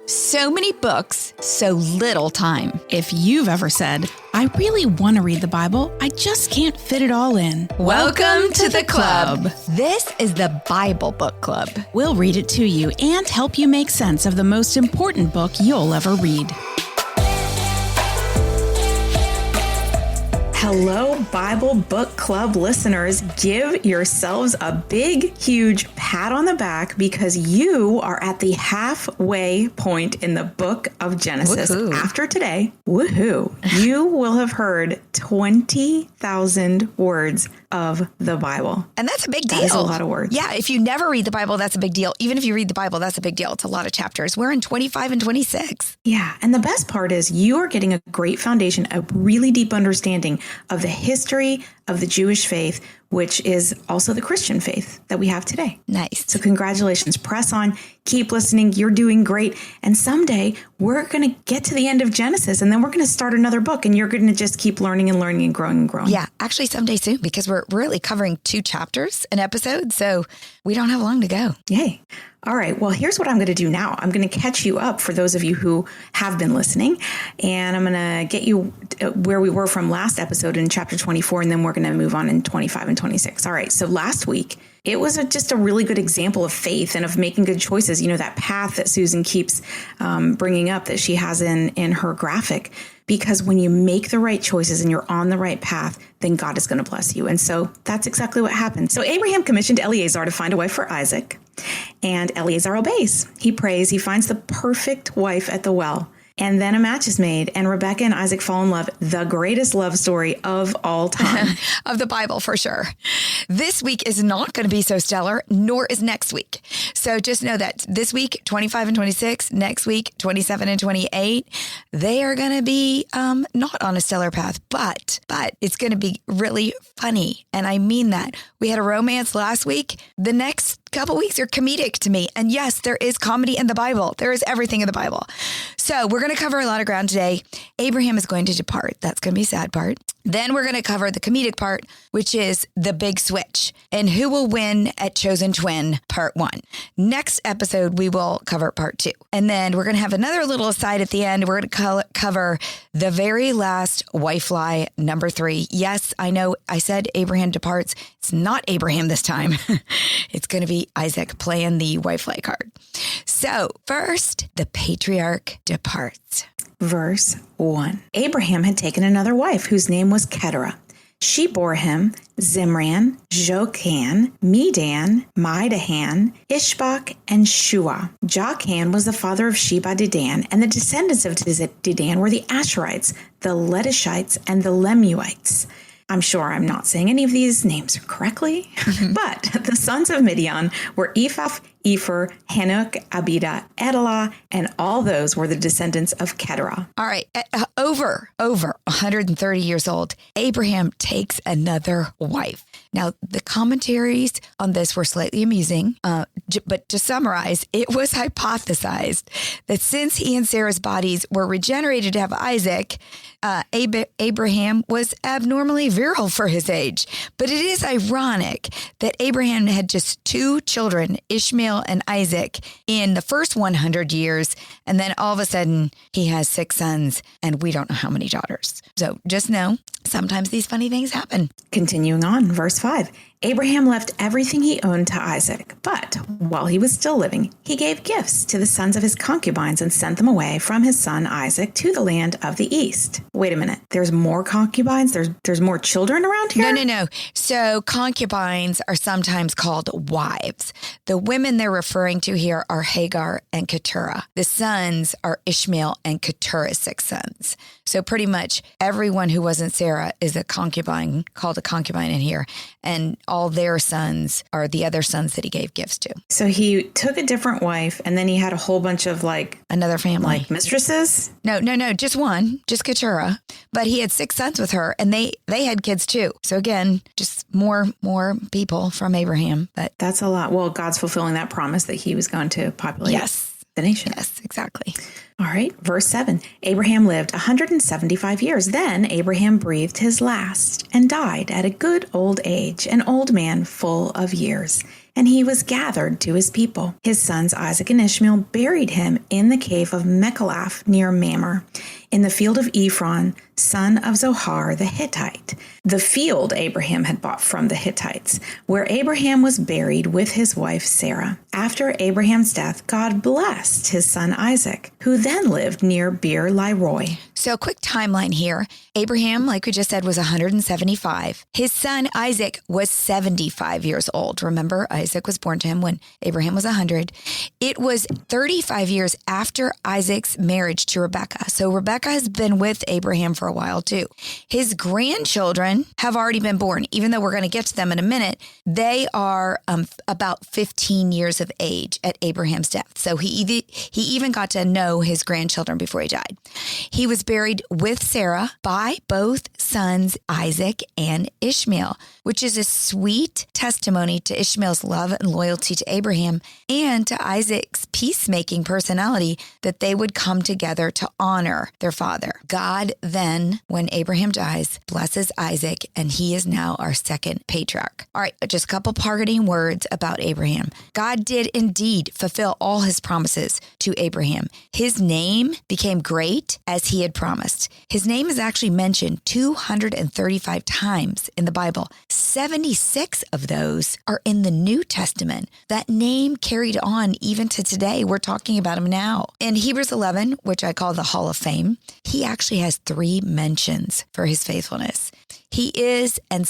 So many books, so little time. If you've ever said, I really want to read the Bible, I just can't fit it all in. Welcome to the club. This is the Bible Book Club. We'll read it to you and help you make sense of the most important book you'll ever read. Hello, Bible Book Club listeners. Give yourselves a big, huge pat on the back because you are at the halfway point in the book of Genesis. Woohoo. After today, woohoo, you will have heard 20,000 words of the Bible. And that's a big deal. That is a lot of words. Yeah, if you never read the Bible, that's a big deal. Even if you read the Bible, that's a big deal. It's a lot of chapters. We're in 25 and 26. Yeah, and the best part is you are getting a great foundation, a really deep understanding of the history of the Jewish faith, which is also the Christian faith that we have today. Nice. So congratulations. Press on. Keep listening. You're doing great. And someday we're going to get to the end of Genesis and then we're going to start another book and you're going to just keep learning and learning and growing and growing. Yeah, actually someday soon because we're really covering 2 chapters an episode. So we don't have long to go. Yay. All right. Well, here's what I'm going to do now. I'm going to catch you up for those of you who have been listening. And I'm going to get you where we were from last episode in chapter 24. And then we're going to move on in 25 and 26. All right. So last week, it was just a really good example of faith and of making good choices. You know, that path that Susan keeps bringing up that she has in her graphic. Because when you make the right choices and you're on the right path, then God is going to bless you. And so that's exactly what happened. So Abraham commissioned Eliezer to find a wife for Isaac. And Eliezer obeys. He prays. He finds the perfect wife at the well. And then a match is made, and Rebecca and Isaac fall in love, the greatest love story of all time. Of the Bible, for sure. This week is not going to be so stellar, nor is next week. So just know that this week, 25 and 26, next week, 27 and 28, they are going to be not on a stellar path, but it's going to be really funny. And I mean that. We had a romance last week. The next couple weeks are comedic to me. And yes, there is comedy in the Bible. There is everything in the Bible. So we're going to cover a lot of ground today. Abraham is going to depart. That's going to be a sad part. Then we're going to cover the comedic part, which is the big switch and who will win at Chosen Twin part 1. Next episode, we will cover part 2. And then we're going to have another little aside at the end. We're going to cover the very last wife lie, number 3. Yes, I know I said Abraham departs. It's not Abraham this time. It's going to be Isaac playing the wife lie card. So first, the patriarch departs. Verse 1. Abraham had taken another wife whose name was Keturah. She bore him Zimran, Jokan, Medan, Midahan, Ishbak, and Shua. Jokan was the father of Sheba Dedan, and the descendants of Dedan were the Asherites, the Letishites, and the Lemuites. I'm sure I'm not saying any of these names correctly, but the sons of Midian were Ephah, Epher, Hanok, Abida, Edelah, and all those were the descendants of Keturah. All right. Over 130 years old, Abraham takes another wife. Now, the commentaries on this were slightly amusing, but to summarize, it was hypothesized that since he and Sarah's bodies were regenerated to have Isaac, Abraham was abnormally virile for his age. But it is ironic that Abraham had just 2 children, Ishmael and Isaac, in the first 100 years. And then all of a sudden, he has 6 sons, and we don't know how many daughters. So just know, sometimes these funny things happen. Continuing on, verse 5. Abraham left everything he owned to Isaac, but while he was still living, he gave gifts to the sons of his concubines and sent them away from his son Isaac to the land of the east. Wait a minute. There's more concubines? There's more children around here? No. So concubines are sometimes called wives. The women they're referring to here are Hagar and Keturah. The sons are Ishmael and Keturah's 6 sons. So pretty much everyone who wasn't Sarah is a concubine, called a concubine in here. And all their sons are the other sons that he gave gifts to. So he took a different wife and then he had a whole bunch of another family. Mistresses? No, just one, just Keturah. But he had 6 sons with her and they had kids too. So again, just more people from Abraham. But that's a lot. Well, God's fulfilling that promise that he was going to populate the nation. Yes, exactly. All right, verse 7. Abraham lived 175 years. Then Abraham breathed his last and died at a good old age, an old man full of years. and he was gathered to his people. His sons Isaac and Ishmael buried him in the cave of Mechalaph near Mamre, in the field of Ephron, son of Zohar the Hittite, the field Abraham had bought from the Hittites, where Abraham was buried with his wife Sarah. After Abraham's death, God blessed his son Isaac, who then lived near Beer Lairoi. So, quick timeline here. Abraham, like we just said, was 175. His son Isaac was 75 years old. Remember, Isaac was born to him when Abraham was 100. It was 35 years after Isaac's marriage to Rebekah. So Rebekah has been with Abraham for a while too. His grandchildren have already been born. Even though we're going to get to them in a minute, they are about 15 years of age at Abraham's death. So he even got to know his grandchildren before he died. He was buried with Sarah by both sons, Isaac and Ishmael, which is a sweet testimony to Ishmael's love and loyalty to Abraham and to Isaac's peacemaking personality, that they would come together to honor their father. God then, when Abraham dies, blesses Isaac, and he is now our second patriarch. All right, just a couple parting words about Abraham. God did indeed fulfill all his promises to Abraham. His name became great as he had promised. His name is actually mentioned 235 times in the Bible. 76 of those are in the New Testament. That name carried on even to today. We're talking about him now. In Hebrews 11, which I call the Hall of Fame, he actually has 3 mentions for his faithfulness. He was and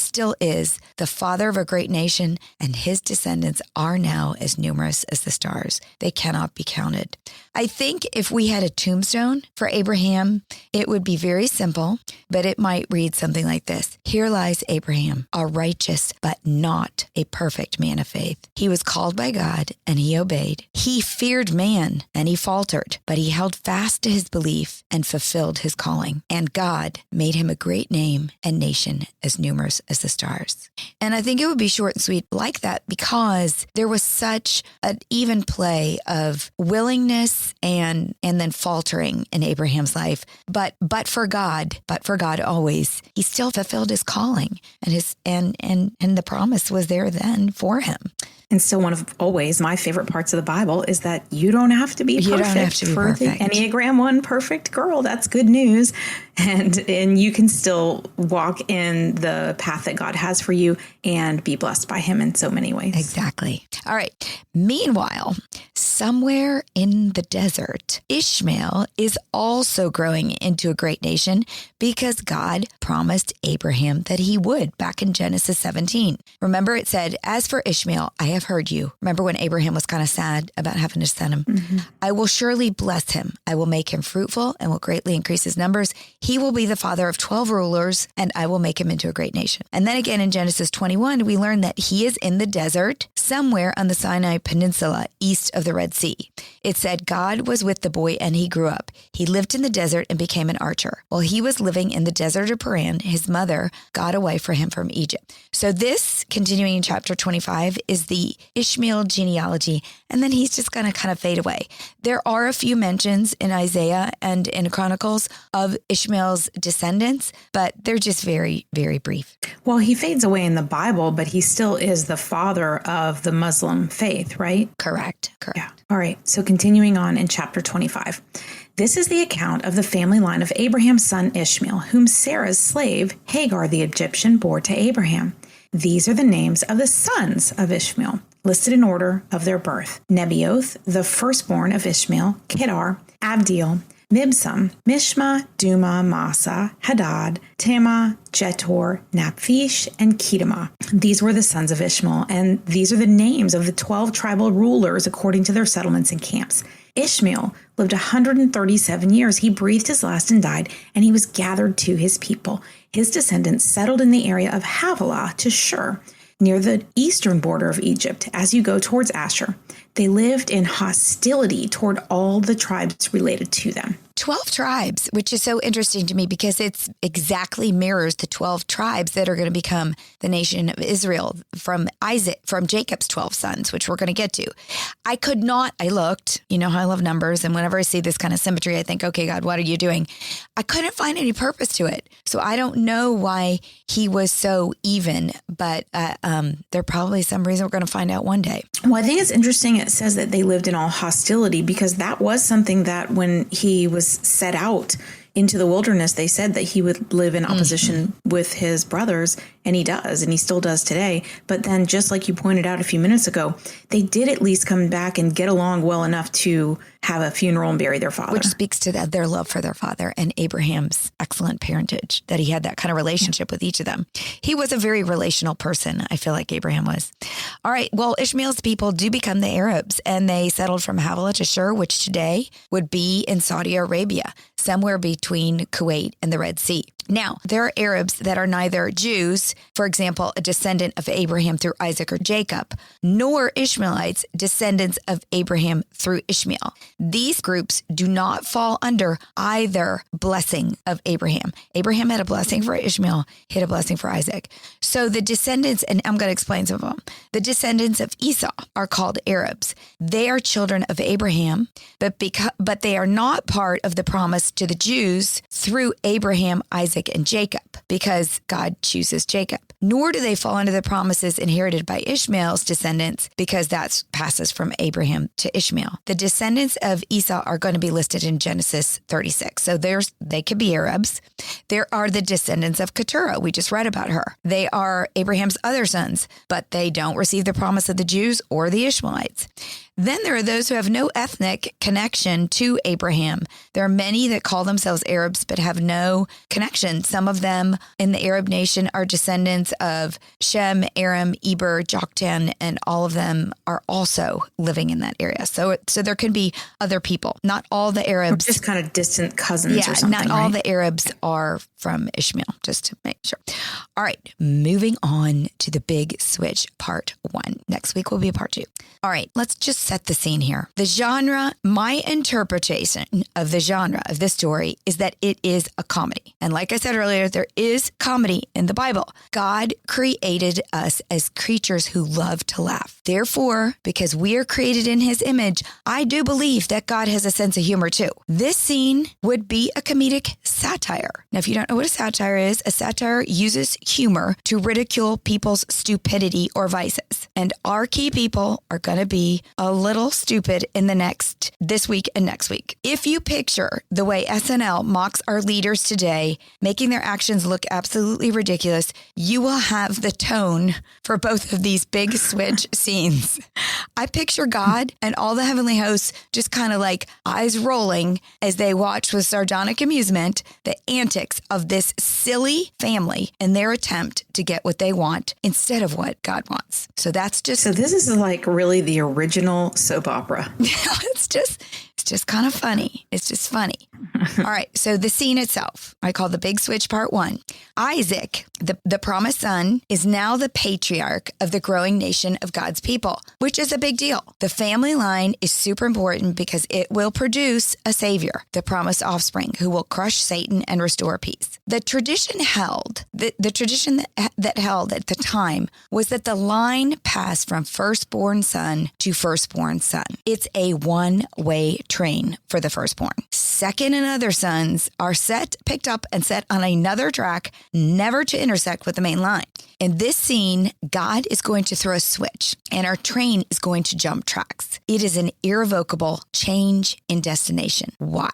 still is the father of a great nation, and his descendants are now as numerous as the stars. They cannot be counted. I think if we had a tombstone for Abraham, it would be very simple, but it might read something like this. Here lies Abraham, a righteous but not a perfect man of faith. He was called by God and he obeyed. He feared man and he faltered, but he held fast to his belief and fulfilled his calling. And God made him a great name and nation as numerous as the stars. And I think it would be short and sweet like that because there was such an even play of willingness and then faltering in Abraham's life. But for God always, he still fulfilled his calling, and the promise was there then for him. And still one of always my favorite parts of the Bible is that you don't have to be perfect. You don't have to be perfect. The Enneagram 1 perfect girl. That's good news. And you can still walk in the path that God has for you and be blessed by him in so many ways. Exactly. All right. Meanwhile, somewhere in the desert, Ishmael is also growing into a great nation because God promised Abraham that he would back in Genesis 17. Remember, it said, as for Ishmael, I have heard you. Remember when Abraham was kind of sad about having to send him? Mm-hmm. I will surely bless him. I will make him fruitful and will greatly increase his numbers. He will be the father of 12 rulers, and I will make him into a great nation. And then again in Genesis 21, we learn that he is in the desert somewhere on the Sinai Peninsula east of the Red Sea. It said God was with the boy and he grew up. He lived in the desert and became an archer. While he was living in the desert of Paran, his mother got a wife for him from Egypt. So this, continuing in chapter 25, is the Ishmael genealogy, and then he's just going to kind of fade away. There are a few mentions in Isaiah and in Chronicles of Ishmael's descendants, but they're just very, very brief. Well, he fades away in the Bible, but he still is the father of the Muslim faith, right? Correct. Yeah. All right. So continuing on in chapter 25. This is the account of the family line of Abraham's son Ishmael, whom Sarah's slave, Hagar the Egyptian, bore to Abraham. These are the names of the sons of Ishmael, listed in order of their birth. Nebaioth, the firstborn of Ishmael, Kedar, Abdiel, Mibsam, Mishma, Duma, Massa, Hadad, Tema, Jetor, Naphish, and Kedemah. These were the sons of Ishmael, and these are the names of the 12 tribal rulers according to their settlements and camps. Ishmael lived 137 years. He breathed his last and died, and he was gathered to his people. His descendants settled in the area of Havilah to Shur, near the eastern border of Egypt, as you go towards Asher. They lived in hostility toward all the tribes related to them. 12 tribes, which is so interesting to me because it's exactly mirrors the 12 tribes that are going to become the nation of Israel from Jacob's 12 sons, which we're going to get to. I looked, you know how I love numbers. And whenever I see this kind of symmetry, I think, okay, God, what are you doing? I couldn't find any purpose to it. So I don't know why he was so even, but there probably some reason we're going to find out one day. Well, I think it's interesting. It says that they lived in all hostility because that was something that when he was set out into the wilderness, they said that he would live in opposition with his brothers, and he does, and he still does today. But then, just like you pointed out a few minutes ago, they did at least come back and get along well enough to have a funeral and bury their father. Which speaks to their love for their father and Abraham's excellent parentage, that he had that kind of relationship with each of them. He was a very relational person, I feel like Abraham was. All right, well, Ishmael's people do become the Arabs, and they settled from Havilah to Shur, which today would be in Saudi Arabia, somewhere between Kuwait and the Red Sea. Now, there are Arabs that are neither Jews, for example, a descendant of Abraham through Isaac or Jacob, nor Ishmaelites, descendants of Abraham through Ishmael. These groups do not fall under either blessing of Abraham. Abraham had a blessing for Ishmael, he had a blessing for Isaac. So the descendants, and I'm going to explain some of them, the descendants of Esau are called Arabs. They are children of Abraham, but they are not part of the promise to the Jews through Abraham, Isaac, and Jacob, because God chooses Jacob. Nor do they fall under the promises inherited by Ishmael's descendants, because that passes from Abraham to Ishmael. The descendants of Esau are going to be listed in Genesis 36. So they could be Arabs. There are the descendants of Keturah. We just read about her. They are Abraham's other sons, but they don't receive the promise of the Jews or the Ishmaelites. Then there are those who have no ethnic connection to Abraham. There are many that call themselves Arabs but have no connection. Some of them in the Arab nation are descendants of Shem, Aram, Eber, Joktan, and all of them are also living in that area. So there can be other people. Not all the Arabs. Or just kind of distant cousins or something, not all the Arabs are from Ishmael, just to make sure. All right, moving on to the big switch, part 1. Next week will be part 2. All right, let's just set the scene here. The genre, my interpretation of the genre of this story is that it is a comedy. And like I said earlier, there is comedy in the Bible. God created us as creatures who love to laugh. Therefore, because we are created in his image, I do believe that God has a sense of humor too. This scene would be a comedic satire. Now, if you don't know what a satire uses humor to ridicule people's stupidity or vices. And our key people are going to be a little stupid in this week and next week. If you picture the way SNL mocks our leaders today, making their actions look absolutely ridiculous, you will have the tone for both of these big switch scenes. I picture God and all the heavenly hosts just kind of like eyes rolling as they watch with sardonic amusement the antics of this silly family in their attempt to get what they want instead of what God wants. So this is like really the original soap opera. It's just kind of funny. It's just funny. All right. So the scene itself, I call the big switch part 1. Isaac, the promised son, is now the patriarch of the growing nation of God's people, which is a big deal. The family line is super important because it will produce a savior, the promised offspring, who will crush Satan and restore peace. The tradition held, the tradition that held at the time was that the line passed from firstborn son to firstborn son. It's a one-way train for the firstborn. Second and other sons are picked up and set on another track, never to intersect with the main line. In this scene, God is going to throw a switch and our train is going to jump tracks. It is an irrevocable change in destination. Why?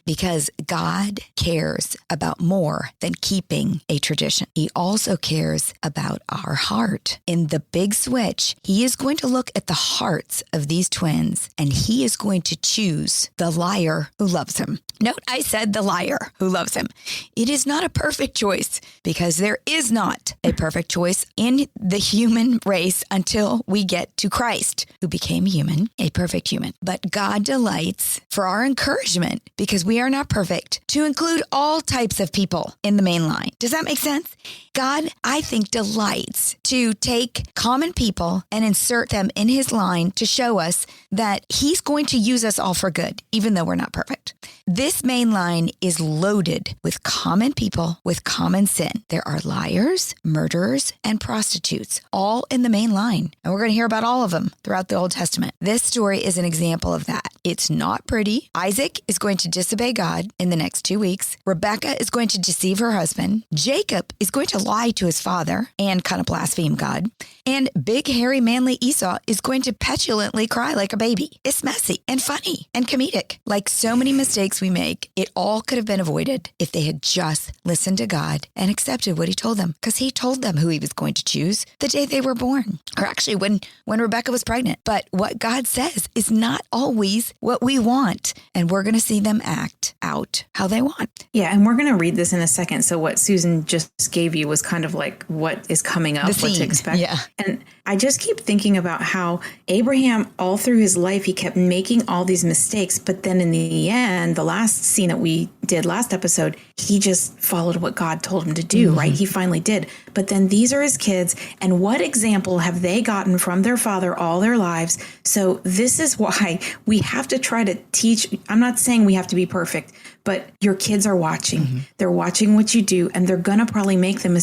Because God cares about more than keeping a tradition. He also cares about our heart. In the big switch, he is going to look at the hearts of these twins and he is going to choose the liar who loves him. Note, I said the liar who loves him. It is not a perfect choice because there is not a perfect choice in the human race until we get to Christ, who became human, a perfect human. But God delights for our encouragement because we we are not perfect, to include all types of people in the main line. Does that make sense? God, I think, delights to take common people and insert them in his line to show us that he's going to use us all for good, even though we're not perfect. This main line is loaded with common people with common sin. There are liars, murderers, and prostitutes, all in the main line. And we're going to hear about all of them throughout the Old Testament. This story is an example of that. It's not pretty. Isaac is going to disobey God in the next 2 weeks. Rebecca is going to deceive her husband. Jacob is going to lie to his father and kind of blaspheme God. And big, hairy, manly Esau is going to petulantly cry like a baby. It's messy and funny and comedic. Like so many mistakes we make, it all could have been avoided if they had just listened to God and accepted what he told them, because he told them who he was going to choose the day they were born, or actually when Rebecca was pregnant. But what God says is not always what we want, and we're going to see them act out how they want. Yeah, and we're going to read this in a second. So what Susan just gave you was kind of like what is coming up, what to expect. Yeah. And I just keep thinking about how Abraham, all through his life, he kept making all these mistakes. But then in the end, the last scene that we did last episode, he just followed what God told him to do, right? He finally did. But then these are his kids. And what example have they gotten from their father all their lives? So this is why we have to try to teach. I'm not saying we have to be perfect, but your kids are watching. They're watching what you do, and they're going to probably make them the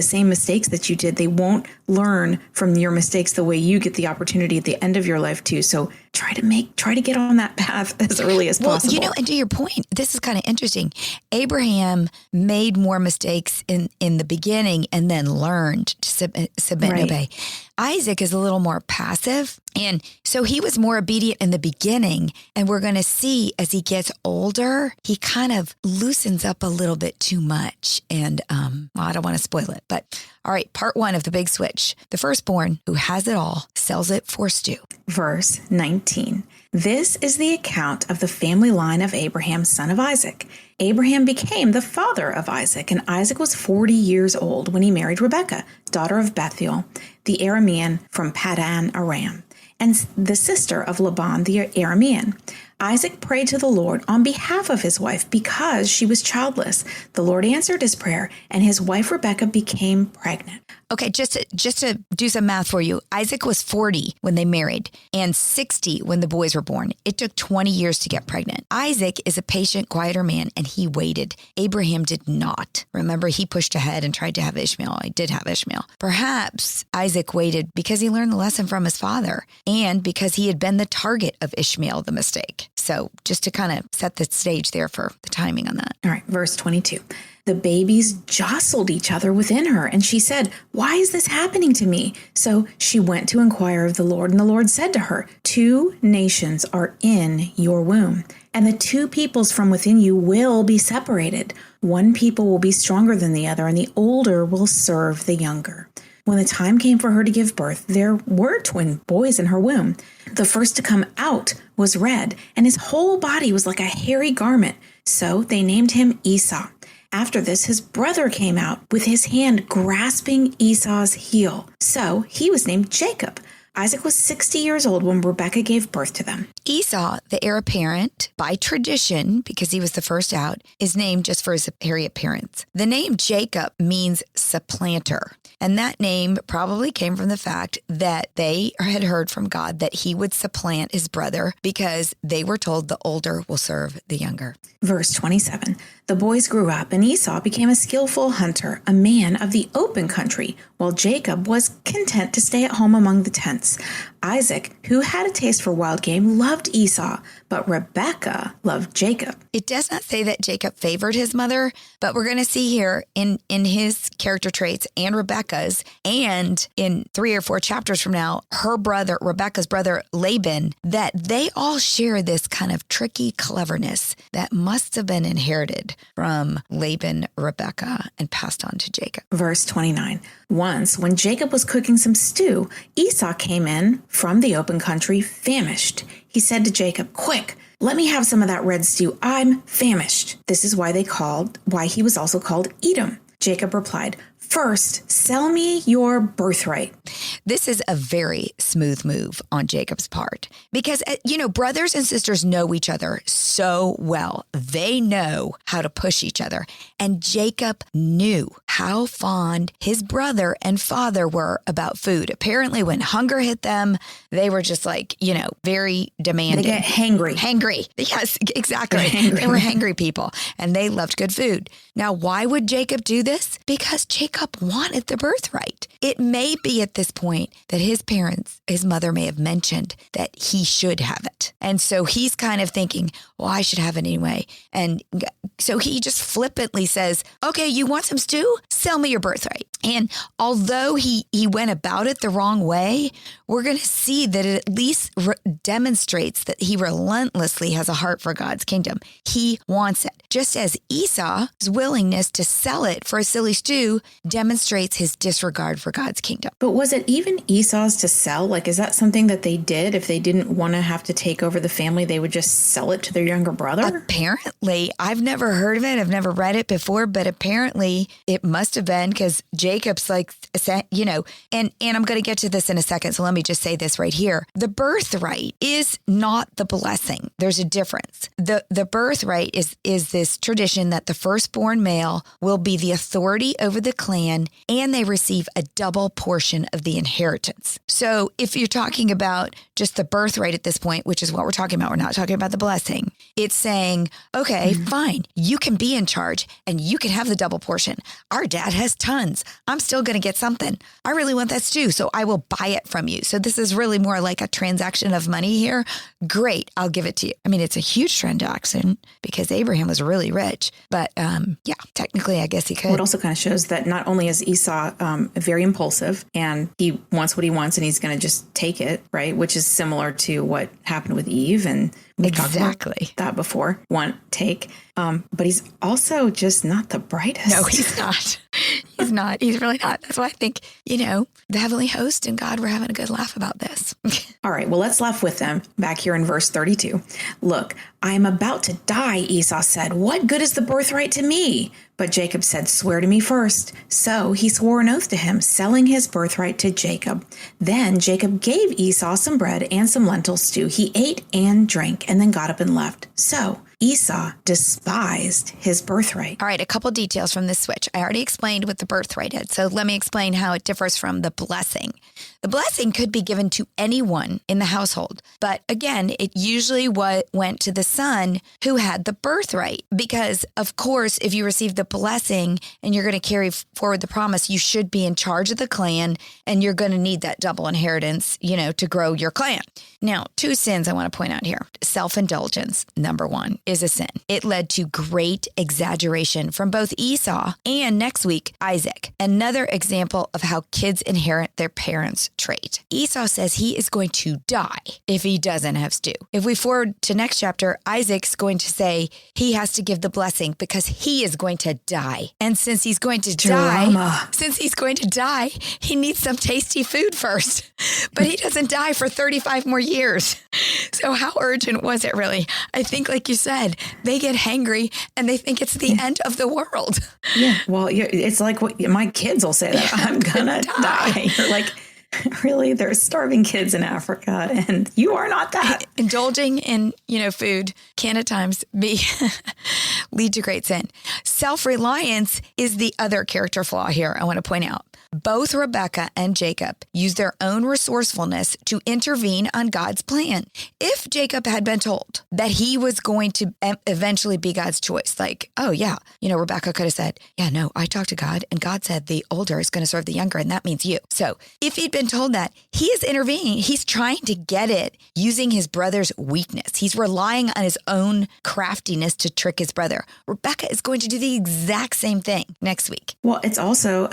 same mistakes that you did. They won't learn from your mistakes the way you get the opportunity at the end of your life too. So try to get on that path as early as possible. And to your point, this is kind of interesting. Abraham made more mistakes in the beginning and then learned to submit and obey. Isaac is a little more passive. And so he was more obedient in the beginning. And we're going to see as he gets older, he kind of loosens up a little bit too much. And I don't want to spoil it. But all right, part 1 of the big switch. The firstborn who has it all sells it for stew. Verse 19. This is the account of the family line of Abraham, son of Isaac. Abraham became the father of Isaac, and Isaac was 40 years old when he married Rebekah, daughter of Bethuel, the Aramean from Paddan Aram, and the sister of Laban the Aramean. Isaac prayed to the Lord on behalf of his wife because she was childless. The Lord answered his prayer, and his wife Rebekah became pregnant. Okay, just to do some math for you. Isaac was 40 when they married and 60 when the boys were born. It took 20 years to get pregnant. Isaac is a patient, quieter man, and he waited. Abraham did not. Remember, he pushed ahead and tried to have Ishmael. He did have Ishmael. Perhaps Isaac waited because he learned the lesson from his father and because he had been the target of Ishmael, the mistake. So just to kind of set the stage there for the timing on that. All right, verse 22. The babies jostled each other within her, and she said, "Why is this happening to me?" So she went to inquire of the Lord, and the Lord said to her, 2 nations are in your womb, and the 2 peoples from within you will be separated. One people will be stronger than the other, and the older will serve the younger. When the time came for her to give birth, there were twin boys in her womb. The first to come out was red, and his whole body was like a hairy garment. So they named him Esau. After this, his brother came out with his hand grasping Esau's heel. So he was named Jacob. Isaac was 60 years old when Rebekah gave birth to them. Esau, the heir apparent, by tradition, because he was the first out, is named just for his hairy appearance. The name Jacob means supplanter. And that name probably came from the fact that they had heard from God that he would supplant his brother because they were told the older will serve the younger. Verse 27. The boys grew up, and Esau became a skillful hunter, a man of the open country, while Jacob was content to stay at home among the tents. Isaac, who had a taste for wild game, loved Esau, but Rebekah loved Jacob. It does not say that Jacob favored his mother, but we're going to see here in his character traits and Rebekah's, and in 3 or 4 chapters from now, her brother, Rebekah's brother, Laban, that they all share this kind of tricky cleverness that must have been inherited from Laban, Rebekah, and passed on to Jacob. Verse 29. Once, when Jacob was cooking some stew, Esau came in from the open country, famished. He said to Jacob, "Quick, let me have some of that red stew. I'm famished." This is why he was also called Edom. Jacob replied, First, sell me your birthright. This is a very smooth move on Jacob's part because, brothers and sisters know each other so well. They know how to push each other. And Jacob knew how fond his brother and father were about food. Apparently, when hunger hit them, they were just very demanding. They get hangry. Hangry. Yes, exactly. They were hangry people and they loved good food. Now, why would Jacob do this? Because Jacob wanted the birthright. It may be at this point that his mother may have mentioned that he should have it. And so he's kind of thinking, well, I should have it anyway. And so he just flippantly says, okay, you want some stew? Sell me your birthright. And although he went about it the wrong way, we're going to see that it at least demonstrates that he relentlessly has a heart for God's kingdom. He wants it. Just as Esau's willingness to sell it for a silly stew demonstrates his disregard for God's kingdom. But was it even Esau's to sell? Like, is that something that they did? If they didn't want to have to take over the family, they would just sell it to their younger brother? Apparently. I've never heard of it. I've never read it before, but apparently it must have been because Jacob's and I'm going to get to this in a second. So let me just say this right here. The birthright is not the blessing. There's a difference. The birthright is this tradition that the firstborn male will be the authority over the clan and they receive a double portion of the inheritance. So if you're talking about just the birthright at this point, which is what we're talking about, we're not talking about the blessing. It's saying, okay, fine, you can be in charge and you can have the double portion. Our dad has tons. I'm still going to get something. I really want that stew, so I will buy it from you. So this is really more like a transaction of money here. Great, I'll give it to you. I mean, it's a huge transaction because Abraham was really rich, but technically I guess he could. Well, it also kind of shows that not only is Esau very impulsive and he wants what he wants and he's going to just take it, right? Which is similar to what happened with Eve, and we've talked about that before. Want, take. But he's also just not the brightest. No, he's not. He's not. He's really not. That's why I think, the heavenly host and God were having a good laugh about this. All right. Well, let's laugh with them back here in verse 32. Look, I am about to die, Esau said. What good is the birthright to me? But Jacob said, swear to me first. So he swore an oath to him, selling his birthright to Jacob. Then Jacob gave Esau some bread and some lentil stew. He ate and drank and then got up and left. So Esau despised his birthright. All right, a couple details from this switch. I already explained what the birthright is, so let me explain how it differs from the blessing. The blessing could be given to anyone in the household, but again, it usually went to the son who had the birthright because, of course, if you receive the blessing and you're going to carry forward the promise, you should be in charge of the clan and you're going to need that double inheritance, to grow your clan. Now, two sins I want to point out here. Self-indulgence, number one, is a sin. It led to great exaggeration from both Esau and next week, Isaac. Another example of how kids inherit their parents' trait. Esau says he is going to die if he doesn't have stew. If we forward to next chapter, Isaac's going to say he has to give the blessing because he is going to die. And since he's going to die, he needs some tasty food first. But he doesn't die for 35 more years. So how urgent was it really? I think, like you said, they get hangry and they think it's the end of the world. Yeah. Well, it's like what my kids will say that I'm gonna die. You're like, really? There's starving kids in Africa and you are not that. Indulging in, food can at times lead to great sin. Self-reliance is the other character flaw here I want to point out. Both Rebekah and Jacob used their own resourcefulness to intervene on God's plan. If Jacob had been told that he was going to eventually be God's choice, like, oh yeah, Rebekah could have said, yeah, no, I talked to God and God said the older is going to serve the younger and that means you. So if he'd been told that, he is intervening. He's trying to get it using his brother's weakness. He's relying on his own craftiness to trick his brother. Rebekah is going to do the exact same thing next week. Well, it's also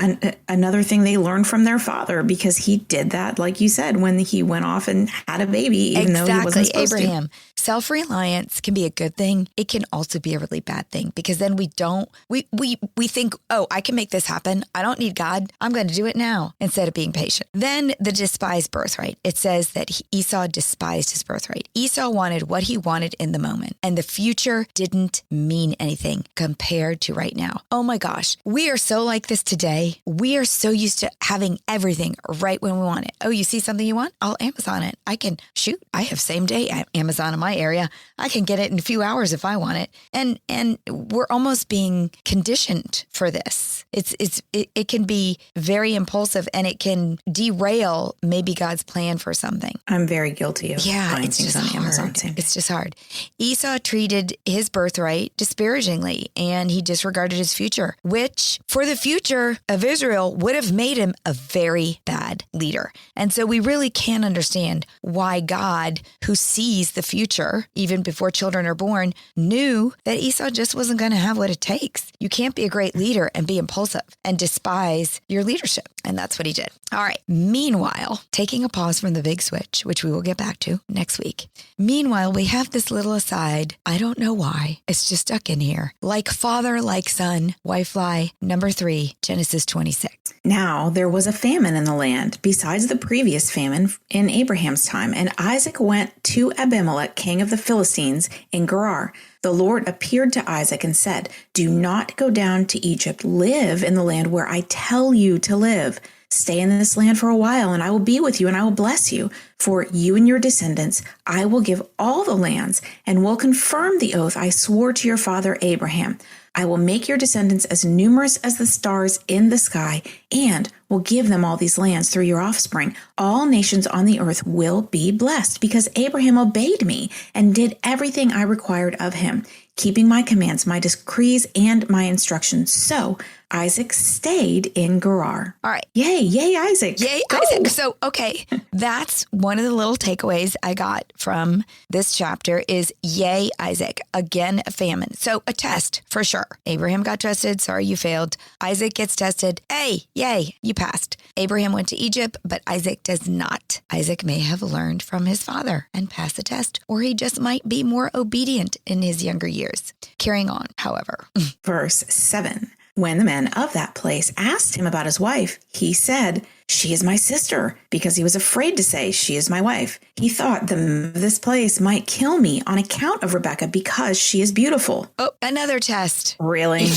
another thing they learned from their father because he did that, like you said, when he went off and had a baby, even though he wasn't supposed Abraham. Self-reliance can be a good thing. It can also be a really bad thing because then we think, oh, I can make this happen. I don't need God. I'm going to do it now instead of being patient. Then then the despised birthright. It says that Esau despised his birthright. Esau wanted what he wanted in the moment, and the future didn't mean anything compared to right now. Oh my gosh, we are so like this today. We are so used to having everything right when we want it. Oh, you see something you want? I'll Amazon it. I have same day Amazon in my area. I can get it in a few hours if I want it. And we're almost being conditioned for this. It can be very impulsive, and it can derail maybe God's plan for something. I'm very guilty of buying things on Amazon. It's just hard. Esau treated his birthright disparagingly, and he disregarded his future, which for the future of Israel would have made him a very bad leader. And so we really can understand why God, who sees the future even before children are born, knew that Esau just wasn't going to have what it takes. You can't be a great leader and be impulsive and despise your leadership. And that's what he did. All right. Meanwhile, taking a pause from the big switch, which we will get back to next week. Meanwhile, we have this little aside. I don't know why. It's just stuck in here. Like father, like son, wife lie. Number 3, Genesis 26. Now there was a famine in the land, besides the previous famine in Abraham's time, and Isaac went to Abimelech, king of the Philistines, in Gerar. The Lord appeared to Isaac and said, "Do not go down to Egypt. Live in the land where I tell you to live. Stay in this land for a while, and I will be with you, and I will bless you. For you and your descendants, I will give all the lands, and will confirm the oath I swore to your father Abraham. I will make your descendants as numerous as the stars in the sky, and will give them all these lands through your offspring. All nations on the earth will be blessed, because Abraham obeyed me and did everything I required of him, keeping my commands, my decrees, and my instructions." So Isaac stayed in Gerar. All right. Yay, Isaac. Yay, Go. Isaac. So, okay, that's one of the little takeaways I got from this chapter is yay, Isaac. Again, a famine. So a test for sure. Abraham got tested. Sorry, you failed. Isaac gets tested. Hey, yay, you passed. Abraham went to Egypt, but Isaac does not. Isaac may have learned from his father and passed the test, or he just might be more obedient in his younger years. Carrying on, however. Verse 7. When the men of that place asked him about his wife, he said, "She is my sister," because he was afraid to say, "She is my wife." He thought the men of this place might kill me on account of Rebekah because she is beautiful. Oh, another test. Really?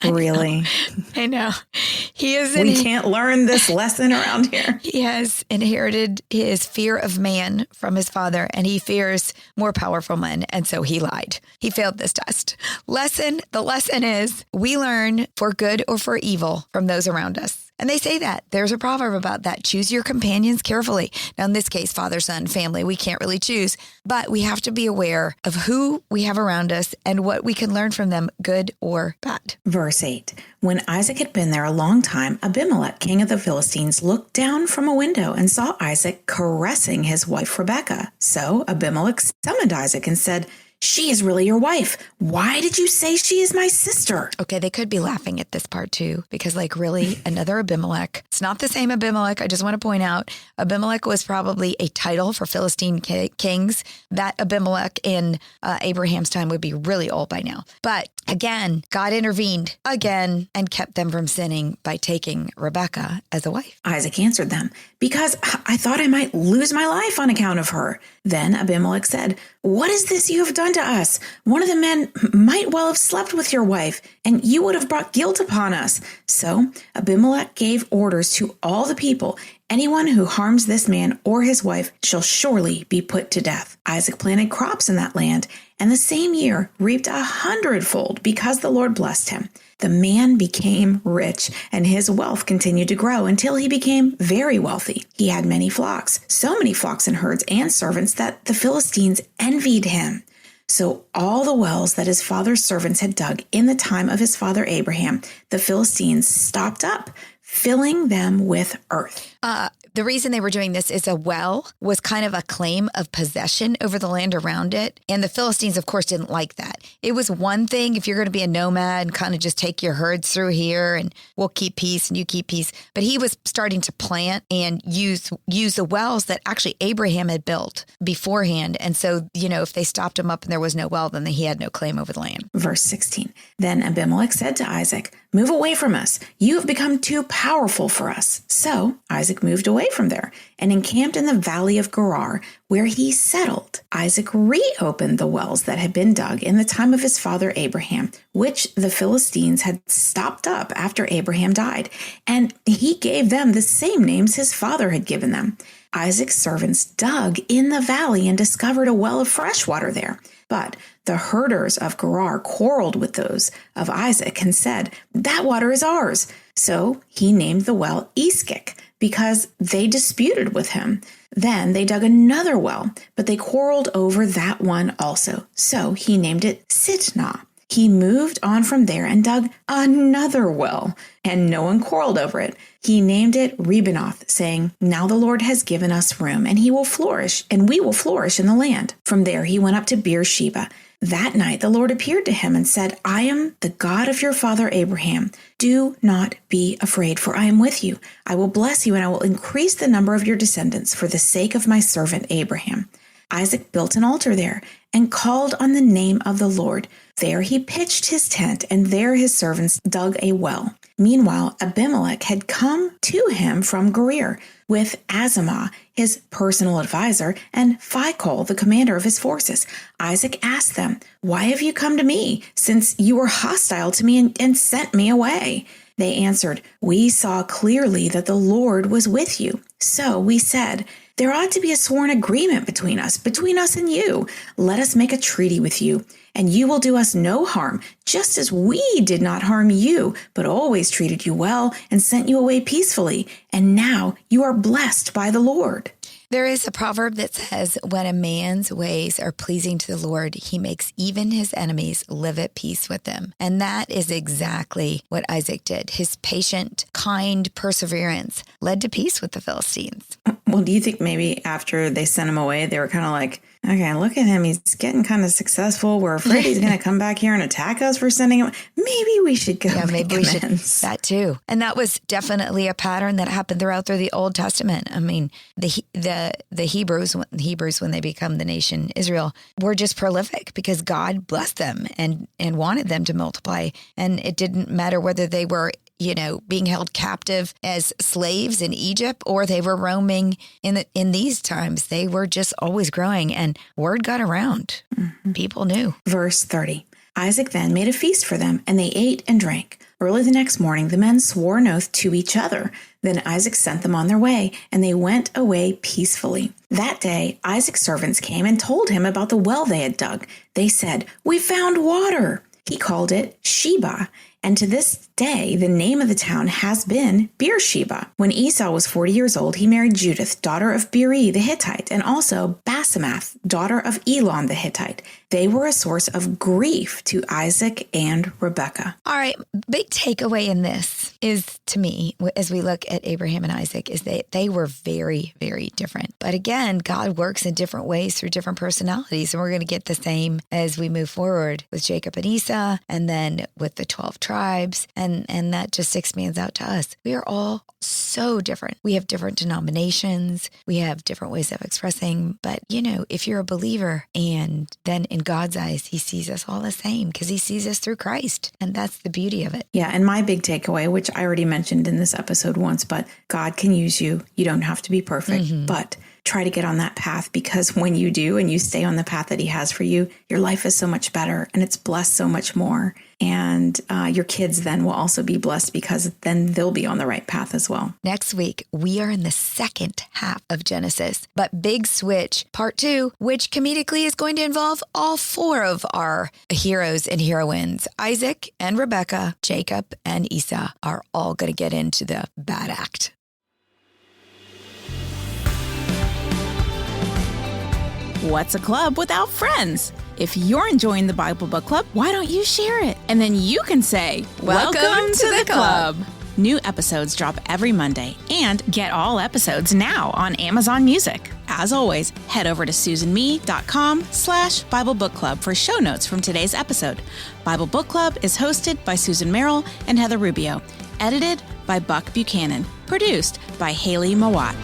Really? I know. We can't learn this lesson around here. He has inherited his fear of man from his father, and he fears more powerful men, and so he lied. He failed this test. The lesson is we learn for good or for evil from those around us. And they say that. There's a proverb about that. Choose your companions carefully. Now, in this case, father, son, family, we can't really choose, but we have to be aware of who we have around us and what we can learn from them, good or bad. Verse 8. When Isaac had been there a long time, Abimelech, king of the Philistines, looked down from a window and saw Isaac caressing his wife Rebekah. So Abimelech summoned Isaac and said, "She is really your wife. Why did you say she is my sister?" Okay, they could be laughing at this part too, because really another Abimelech. It's not the same Abimelech. I just want to point out Abimelech was probably a title for Philistine kings. That Abimelech in Abraham's time would be really old by now. But again, God intervened again and kept them from sinning by taking Rebekah as a wife. Isaac answered them, "Because I thought I might lose my life on account of her." Then Abimelech said, "What is this you have done to us? One of the men might well have slept with your wife, and you would have brought guilt upon us." So Abimelech gave orders to all the people, "Anyone who harms this man or his wife shall surely be put to death." Isaac planted crops in that land, and the same year reaped 100-fold because the Lord blessed him. The man became rich, and his wealth continued to grow until he became very wealthy. He had many flocks, so many flocks and herds and servants that the Philistines envied him. So all the wells that his father's servants had dug in the time of his father Abraham, the Philistines stopped up, filling them with earth. The reason they were doing this is a well was kind of a claim of possession over the land around it. And the Philistines, of course, didn't like that. It was one thing if you're going to be a nomad and kind of just take your herds through here and we'll keep peace and you keep peace. But he was starting to plant and use the wells that actually Abraham had built beforehand. And so, if they stopped him up and there was no well, then he had no claim over the land. Verse 16. Then Abimelech said to Isaac, "Move away from us. You have become too powerful for us." So Isaac moved away from there and encamped in the valley of Gerar, where he settled. Isaac reopened the wells that had been dug in the time of his father Abraham, which the Philistines had stopped up after Abraham died, and he gave them the same names his father had given them. Isaac's servants dug in the valley and discovered a well of fresh water there. But the herders of Gerar quarreled with those of Isaac and said, "That water is ours." So he named the well Eskek, because they disputed with him. Then they dug another well, but they quarreled over that one also. So he named it Sitnah. He moved on from there and dug another well, and no one quarreled over it. He named it Rebanoth, saying, "Now the Lord has given us room, and he will flourish, and we will flourish in the land." From there he went up to Beersheba. That night the Lord appeared to him and said, "I am the God of your father Abraham. Do not be afraid, for I am with you. I will bless you, and I will increase the number of your descendants for the sake of my servant Abraham." Isaac built an altar there and called on the name of the Lord. There he pitched his tent, and there his servants dug a well. Meanwhile, Abimelech had come to him from Gerar with Azimah, his personal advisor, and Phicol, the commander of his forces. Isaac asked them, "Why have you come to me, since you were hostile to me and sent me away?" They answered, "We saw clearly that the Lord was with you. So we said, there ought to be a sworn agreement between us and you. Let us make a treaty with you, and you will do us no harm, just as we did not harm you, but always treated you well and sent you away peacefully. And now you are blessed by the Lord." There is a proverb that says, when a man's ways are pleasing to the Lord, he makes even his enemies live at peace with them. And that is exactly what Isaac did. His patient, kind perseverance led to peace with the Philistines. Well, do you think maybe after they sent him away, they were kind of like, okay, look at him. He's getting kind of successful. We're afraid he's going to come back here and attack us for sending him. Maybe we should go make amends. That too. And that was definitely a pattern that happened through the Old Testament. I mean, the Hebrews, when they become the nation Israel, were just prolific because God blessed them and wanted them to multiply. And it didn't matter whether they were being held captive as slaves in Egypt, or they were roaming in these times. They were just always growing, and word got around. Mm-hmm. People knew. Verse 30. Isaac then made a feast for them, and they ate and drank. Early the next morning, the men swore an oath to each other. Then Isaac sent them on their way, and they went away peacefully. That day, Isaac's servants came and told him about the well they had dug. They said, "We found water." He called it Sheba. And to this day, the name of the town has been Beersheba. When Esau was 40 years old, he married Judith, daughter of Beeri the Hittite, and also Basemath, daughter of Elon the Hittite. They were a source of grief to Isaac and Rebekah. All right, big takeaway in this is, to me, as we look at Abraham and Isaac, is that they were very, very different. But again, God works in different ways through different personalities, and we're going to get the same as we move forward with Jacob and Esau, and then with the 12 tribes, and that just expands out to us. We are all so different. We have different denominations. We have different ways of expressing. But, if you're a believer, and then in God's eyes, he sees us all the same because he sees us through Christ. And that's the beauty of it. Yeah. And my big takeaway, which I already mentioned in this episode once, but God can use you. You don't have to be perfect, but try to get on that path, because when you do and you stay on the path that he has for you, your life is so much better and it's blessed so much more. And your kids then will also be blessed, because then they'll be on the right path as well. Next week, we are in the second half of Genesis, but big switch, part 2, which comedically is going to involve all 4 of our heroes and heroines. Isaac and Rebekah, Jacob and Esau are all going to get into the bad act. What's a club without friends? If you're enjoying the Bible Book Club, why don't you share it? And then you can say, Welcome to the club. New episodes drop every Monday, and get all episodes now on Amazon Music. As always, head over to susanme.com/Bible Book Club for show notes from today's episode. Bible Book Club is hosted by Susan Merrill and Heather Rubio. Edited by Buck Buchanan. Produced by Hayley Mawat.